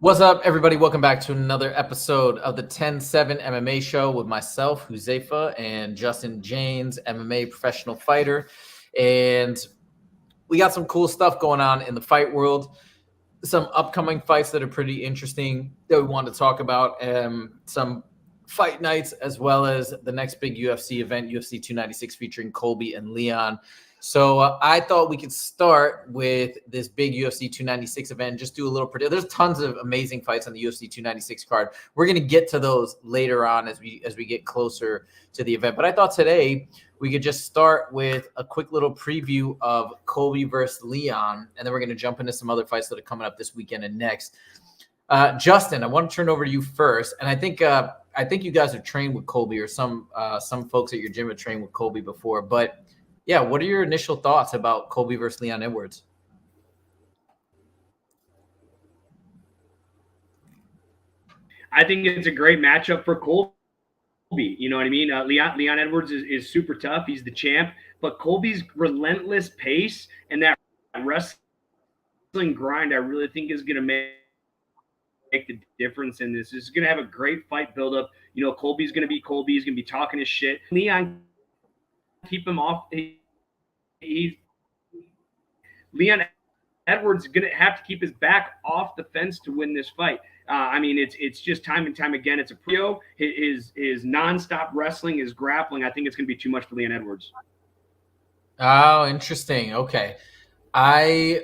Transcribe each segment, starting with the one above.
What's up, everybody? Welcome back to another episode of the 10-7 MMA show with myself, Huzaifa, and Justin James, MMA professional fighter. And we got some cool stuff going on in the fight world. Some upcoming fights that are pretty interesting that we want to talk about. Some fight nights, as well as the next big UFC event, UFC 296, featuring Colby and Leon. So I thought we could start with this big UFC 296 event. Just do a little prediction. There's tons of amazing fights on the UFC 296 card. We're going to get to those later on as we get closer to the event. But I thought today we could just start with a quick little preview of Colby versus Leon, and then we're going to jump into some other fights that are coming up this weekend and next. Justin, I want to turn over to you first, and I think you guys have trained with Colby, or some folks at your gym have trained with Colby before, but yeah, what are your initial thoughts about Colby versus Leon Edwards? I think it's a great matchup for Colby. You know what I mean? Leon Edwards is super tough. He's the champ. But Colby's relentless pace and that wrestling grind, I really think is going to make the difference in this. This is going to have a great fight buildup. You know, Colby's going to be Colby. He's going to be talking his shit. Leon, keep him off. Leon Edwards is going to have to keep his back off the fence to win this fight. I mean, it's just time and time again. It's a prio. His nonstop wrestling, his grappling. I think it's going to be too much for Leon Edwards. Oh, interesting. Okay. Okay.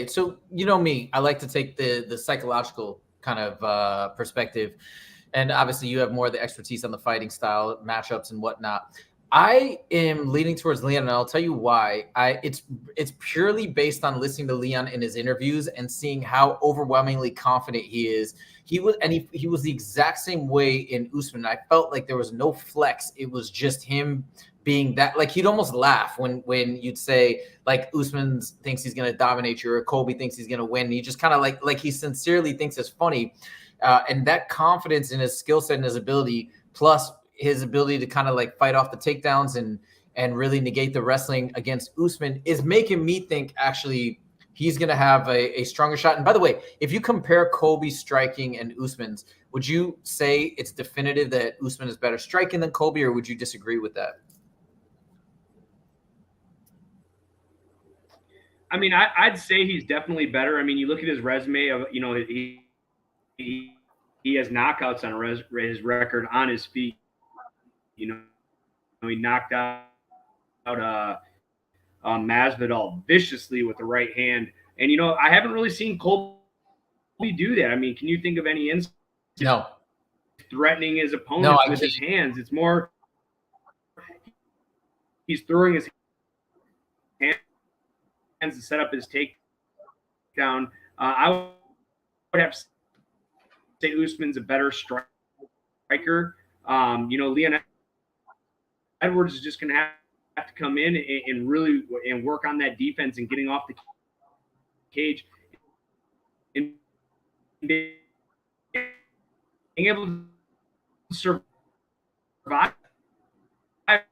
So you know me, I like to take the psychological kind of perspective, and obviously you have more of the expertise on the fighting style, matchups, and whatnot. I am leaning towards Leon, and I'll tell you why. It's purely based on listening to Leon in his interviews and seeing how overwhelmingly confident he is. He was the exact same way in Usman. I felt like there was no flex. It was just him being that, like, he'd almost laugh when you'd say, like, Usman thinks he's going to dominate you, or Colby thinks he's going to win. And he just kind of like he sincerely thinks it's funny. And that confidence in his skill set and his ability, plus his ability to kind of like fight off the takedowns and really negate the wrestling against Usman, is making me think actually he's going to have a stronger shot. And by the way, if you compare Colby's striking and Usman's, would you say it's definitive that Usman is better striking than Colby, or would you disagree with that? I mean, I'd say he's definitely better. I mean, you look at his resume of, you know, he has knockouts on his record on his feet. You know, he knocked out Masvidal viciously with the right hand. And, you know, I haven't really seen Colby do that. I mean, can you think of any instance threatening his opponent with his hands? It's more he's throwing his hands to set up his takedown. I would have to say Usman's a better striker. You know, Leon Edwards is just going to have to come in and really work on that defense and getting off the cage and being able to survive that.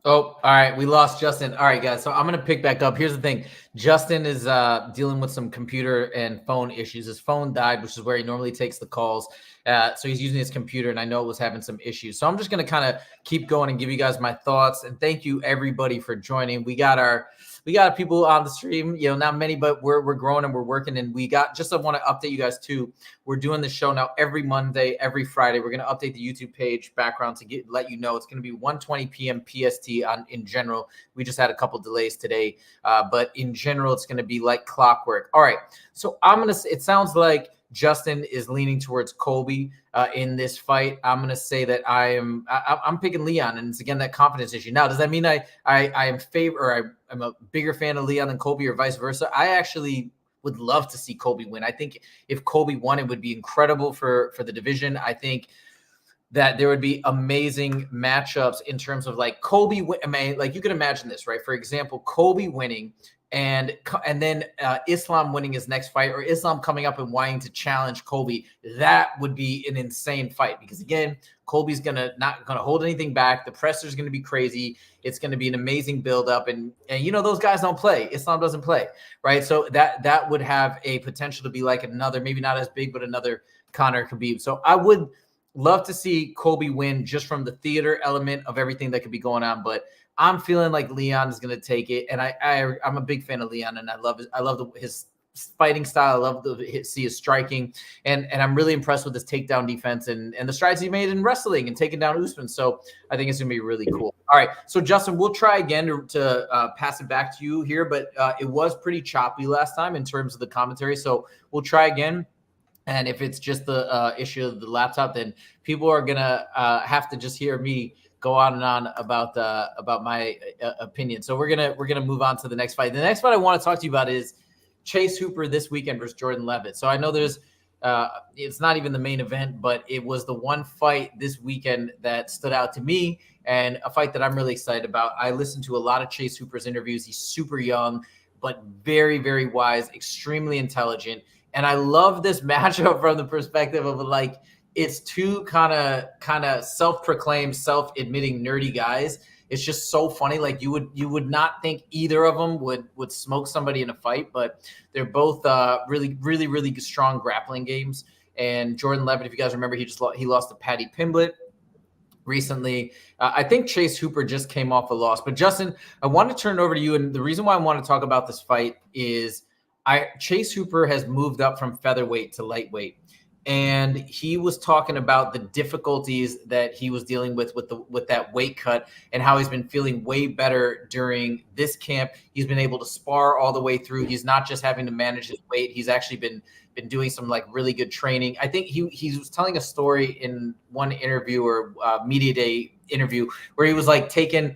Oh, all right. We lost Justin. All right, guys. So I'm going to pick back up. Here's the thing. Justin is dealing with some computer and phone issues. His phone died, which is where he normally takes the calls. So he's using his computer, and I know it was having some issues. So I'm just going to kind of keep going and give you guys my thoughts. And thank you, everybody, for joining. We got people on the stream, you know, not many, but we're growing and we're working. And I want to update you guys too. We're doing the show now every Monday, every Friday. We're going to update the YouTube page background to let you know it's going to be 1:20 p.m. PST in general. We just had a couple delays today, but in general, it's going to be like clockwork. All right. So it sounds like Justin is leaning towards Colby in this fight. I'm going to say that I'm picking Leon, and it's again that confidence issue. Now, does that mean I'm a bigger fan of Leon than Colby, or vice versa? I actually would love to see Colby win. I think if Colby won, it would be incredible for the division. I think that there would be amazing matchups in terms of like Colby. I mean, like, you can imagine this, right? For example, Colby winning and then Islam winning his next fight, or Islam coming up and wanting to challenge Colby, that would be an insane fight, because again, Colby's not gonna hold anything back. The pressure's gonna be crazy. It's gonna be an amazing buildup, and those guys don't play. Islam doesn't play, right? So that would have a potential to be like another, maybe not as big, but another Conor Khabib. So I would love to see Colby win just from the theater element of everything that could be going on, but I'm feeling like Leon is going to take it, and I'm a big fan of Leon, and I love his fighting style. I love to see his striking, and I'm really impressed with his takedown defense and the strides he made in wrestling and taking down Usman. So I think it's going to be really cool. All right, so Justin, we'll try again to pass it back to you here, but it was pretty choppy last time in terms of the commentary, so we'll try again. And if it's just the issue of the laptop, then people are gonna have to just hear me go on and on about my opinion. So we're gonna move on to the next fight. The next fight I want to talk to you about is Chase Hooper this weekend versus Jordan Leavitt. So I know there's it's not even the main event, but it was the one fight this weekend that stood out to me, and a fight that I'm really excited about. I listened to a lot of Chase Hooper's interviews. He's super young, but very, very wise, extremely intelligent. And I love this matchup from the perspective of like, it's two kind of self-proclaimed, self-admitting nerdy guys. It's just so funny. Like you would not think either of them would smoke somebody in a fight, but they're both really, really, really strong grappling games. And Jordan Leavitt, if you guys remember, he lost to Paddy Pimblett recently. I think Chase Hooper just came off a loss. But Justin, I want to turn it over to you. And the reason why I want to talk about this fight is Chase Hooper has moved up from featherweight to lightweight, and he was talking about the difficulties that he was dealing with that weight cut, and how he's been feeling way better during this camp. He's been able to spar all the way through. He's not just having to manage his weight. He's actually been doing some like really good training. I think he was telling a story in one interview or media day interview where he was like taking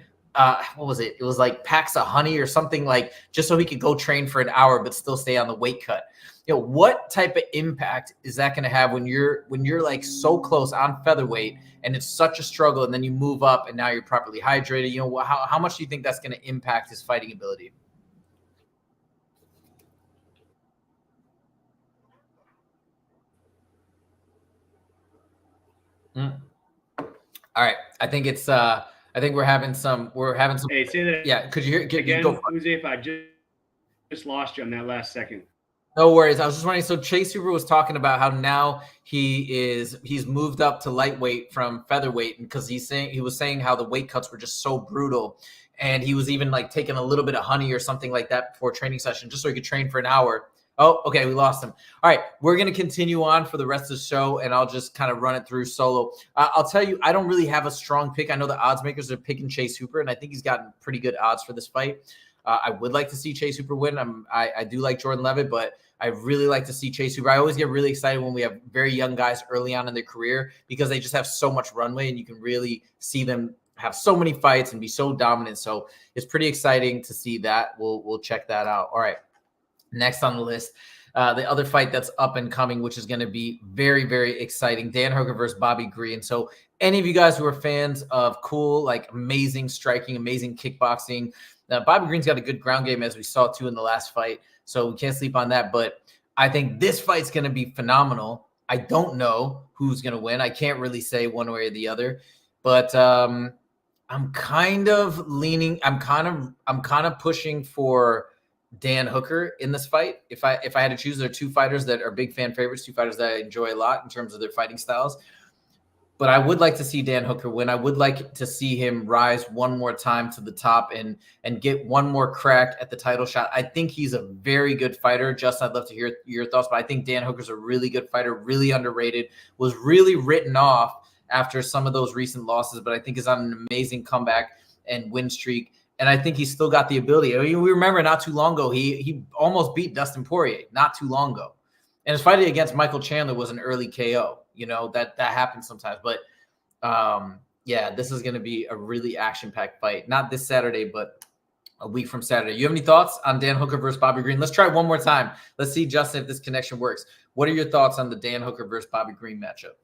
what was it? It was like packs of honey or something, like just so he could go train for an hour but still stay on the weight cut. What type of impact is that going to have when you're like so close on featherweight and it's such a struggle, and then you move up and now you're properly hydrated? How much do you think that's going to impact his fighting ability? All right, I think it's I think we're having some. Hey, say that. Yeah, could you hear again? Go Jose, if I just lost you on that last second. No worries. I was just wondering. So Chase Hooper was talking about how now he's moved up to lightweight from featherweight, because he was saying how the weight cuts were just so brutal, and he was even like taking a little bit of honey or something like that before training session, just so he could train for an hour. Oh, okay, we lost him. All right, we're going to continue on for the rest of the show, and I'll just kind of run it through solo. I'll tell you, I don't really have a strong pick. I know the odds makers are picking Chase Hooper, and I think he's gotten pretty good odds for this fight. I would like to see Chase Hooper win. I do like Jordan Leavitt, but I really like to see Chase Hooper. I always get really excited when we have very young guys early on in their career, because they just have so much runway, and you can really see them have so many fights and be so dominant. So it's pretty exciting to see that. We'll check that out. All right. Next on the list, the other fight that's up and coming, which is going to be very, very exciting, Dan Hooker versus Bobby Green. So any of you guys who are fans of cool, like amazing striking, amazing kickboxing, Bobby Green's got a good ground game, as we saw too in the last fight. So we can't sleep on that. But I think this fight's going to be phenomenal. I don't know who's going to win. I can't really say one way or the other. But I'm kind of leaning. I'm kind of pushing for Dan Hooker in this fight. If I had to choose, there are two fighters that are big fan favorites, two fighters that I enjoy a lot in terms of their fighting styles. But I would like to see Dan Hooker win. I would like to see him rise one more time to the top and get one more crack at the title shot. I think he's a very good fighter. Justin, I'd love to hear your thoughts, but I think Dan Hooker's a really good fighter, really underrated, was really written off after some of those recent losses, but I think is on an amazing comeback and win streak. And I think he's still got the ability. I mean, we remember not too long ago, he almost beat Dustin Poirier not too long ago. And his fight against Michael Chandler was an early KO. That happens sometimes. But, yeah, this is going to be a really action-packed fight. Not this Saturday, but a week from Saturday. You have any thoughts on Dan Hooker versus Bobby Green? Let's try it one more time. Let's see, Justin, if this connection works. What are your thoughts on the Dan Hooker versus Bobby Green matchup?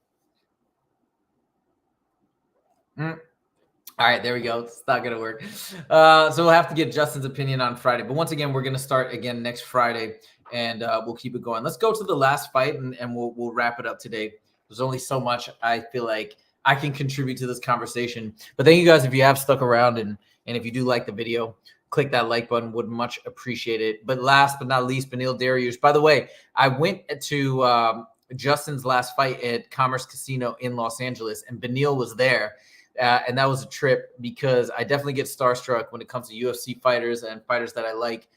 All right, there we go. It's not going to work. So we'll have to get Justin's opinion on Friday. But once again, we're going to start again next Friday, and we'll keep it going. Let's go to the last fight, and we'll wrap it up today. There's only so much I feel like I can contribute to this conversation. But thank you guys if you have stuck around, and if you do like the video, click that like button. Would much appreciate it. But last but not least, Beneil Dariush. By the way, I went to Justin's last fight at Commerce Casino in Los Angeles, and Beneil was there. And that was a trip because I definitely get starstruck when it comes to UFC fighters and fighters that I like.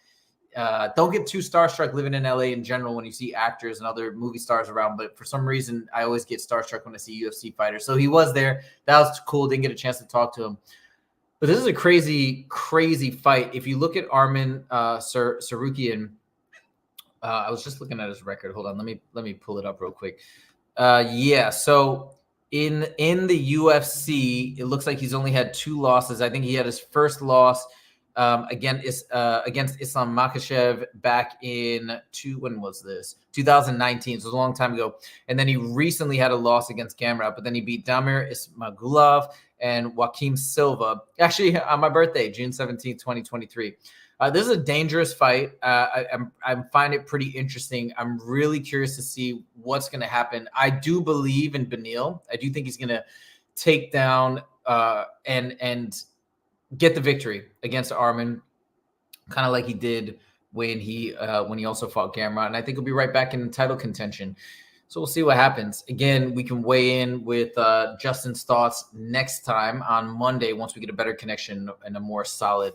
Don't get too starstruck living in LA in general when you see actors and other movie stars around. But for some reason, I always get starstruck when I see UFC fighters. So he was there. That was cool. Didn't get a chance to talk to him. But this is a crazy, crazy fight. If you look at Arman Tsarukyan, I was just looking at his record. Hold on. Let me pull it up real quick. Yeah. So in the UFC, it looks like he's only had 2 losses. I think he had his first loss against Islam Makhachev back in when was this? 2019. So it was a long time ago. And then he recently had a loss against Gamrot, but then he beat Damir Ismagulov and Joaquim Silva. Actually, on my birthday, June 17th, 2023. This is a dangerous fight. I find it pretty interesting. I'm really curious to see what's going to happen. I do believe in Beneil. I do think he's going to take down and get the victory against Arman, kind of like he did when he also fought Gamrot. And I think he'll be right back in title contention. So we'll see what happens. Again, we can weigh in with Justin's thoughts next time on Monday once we get a better connection and a more solid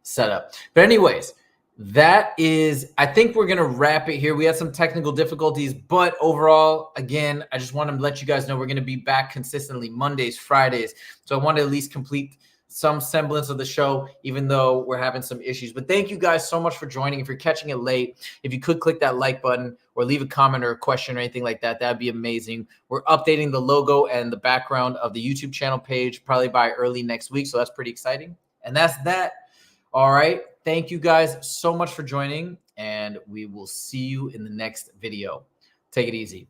setup. But anyways, I think we're going to wrap it here. We had some technical difficulties, but overall, again, I just want to let you guys know we're going to be back consistently Mondays, Fridays. So I want to at least complete some semblance of the show, even though we're having some issues. But thank you guys so much for joining. If you're catching it late, if you could click that like button or leave a comment or a question or anything like that, that'd be amazing. We're updating the logo and the background of the YouTube channel page probably by early next week. So that's pretty exciting. And that's that. All right. Thank you guys so much for joining, and we will see you in the next video. Take it easy.